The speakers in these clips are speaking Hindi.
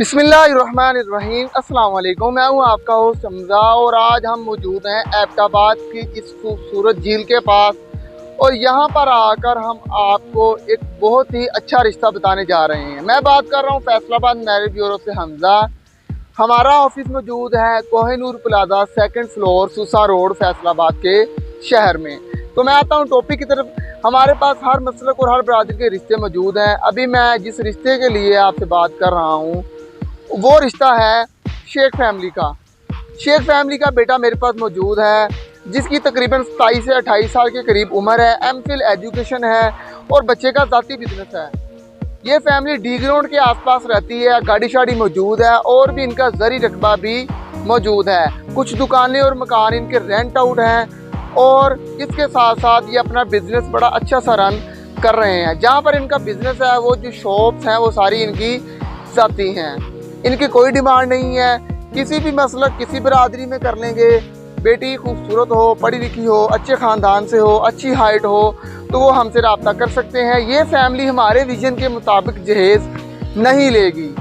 बिस्मिल्लाहिर्रहमानिर्रहीम। अस्सलाम वालेकुम। मैं हूं आपका होस्ट हमज़ा और आज हम मौजूद हैं एबटाबाद की इस खूबसूरत झील के पास और यहां पर आकर हम आपको एक बहुत ही अच्छा रिश्ता बताने जा रहे हैं। मैं बात कर रहा हूं फैसलाबाद मैरिज ब्यूरो से हमज़ा। हमारा ऑफिस मौजूद है Kohinoor plaza, 2nd floor, सूसा road, Faisalabad के शहर में। तो मैं आता हूँ टॉपिक की तरफ। हमारे पास हर मसलक और हर बरादरी के रिश्ते मौजूद हैं। अभी मैं जिस रिश्ते के लिए आपसे बात कर रहा हूँ वो रिश्ता है शेख फैमिली का। शेख फैमिली का बेटा मेरे पास मौजूद है जिसकी तकरीबन 27 से 28 साल के करीब उम्र है। एमफिल एजुकेशन है और बच्चे का ज़ाती बिजनेस है। ये फैमिली डी ग्राउंड के आसपास रहती है, गाड़ी शाड़ी मौजूद है और भी इनका ज़री रकबा भी मौजूद है। कुछ दुकानें और मकान इनके रेंट आउट हैं और इसके साथ साथ ये अपना बिजनेस बड़ा अच्छा सा रन कर रहे हैं। जहाँ पर इनका बिजनेस है वो जो शॉप्स हैं वो सारी इनकी ज़ाती हैं। इनकी कोई डिमांड नहीं है, किसी भी मसलक किसी बरादरी में कर लेंगे। बेटी खूबसूरत हो, पढ़ी लिखी हो, अच्छे ख़ानदान से हो, अच्छी हाइट हो तो वो हमसे रब्ता कर सकते हैं। ये फैमिली हमारे विजन के मुताबिक जहेज़ नहीं लेगी।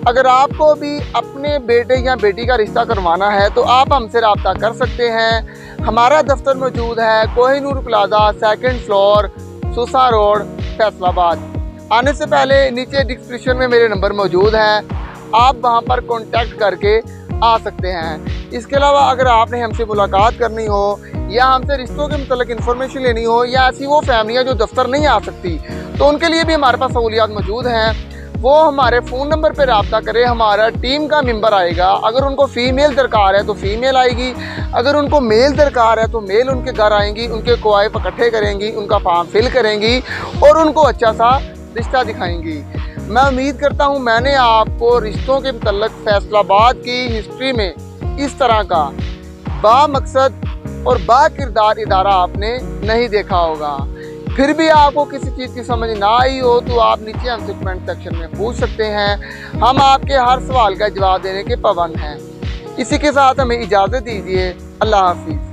अगर आपको भी अपने बेटे या बेटी का रिश्ता करवाना है तो आप हमसे रब्ता कर सकते हैं। हमारा दफ्तर मौजूद है Kohinoor plaza, 2nd floor, सूसा road, Faisalabad. आने से पहले नीचे डिस्क्रिप्शन में मेरे नंबर मौजूद हैं, आप वहां पर कांटेक्ट करके आ सकते हैं। इसके अलावा अगर आपने हमसे मुलाकात करनी हो या हमसे रिश्तों के मतलब इंफॉर्मेशन लेनी हो या ऐसी वो फैमिलियां जो दफ्तर नहीं आ सकती तो उनके लिए भी हमारे पास सहूलियात मौजूद हैं। वो हमारे फ़ोन नंबर पर रब्ता करें, हमारा टीम का मेंबर आएगा। अगर उनको फ़ीमेल दरकार है तो फ़ीमेल आएगी, अगर उनको मेल दरकार है तो मेल उनके घर आएंगी, उनके क्वाइफ इकट्ठे करेंगी, उनका फॉर्म फिल करेंगी और उनको अच्छा सा रिश्ता दिखाएंगी। मैं उम्मीद करता हूं मैंने आपको रिश्तों के मतलब फैसलाबाद की हिस्ट्री में इस तरह का बामकसद और बाकिरदार इदारा आपने नहीं देखा होगा। फिर भी आपको किसी चीज़ की समझ ना आई हो तो आप नीचे हमसे कमेंट सेक्शन में पूछ सकते हैं। हम आपके हर सवाल का जवाब देने के पाबंद हैं। इसी के साथ हमें इजाज़त दीजिए। अल्लाह हाफिज़।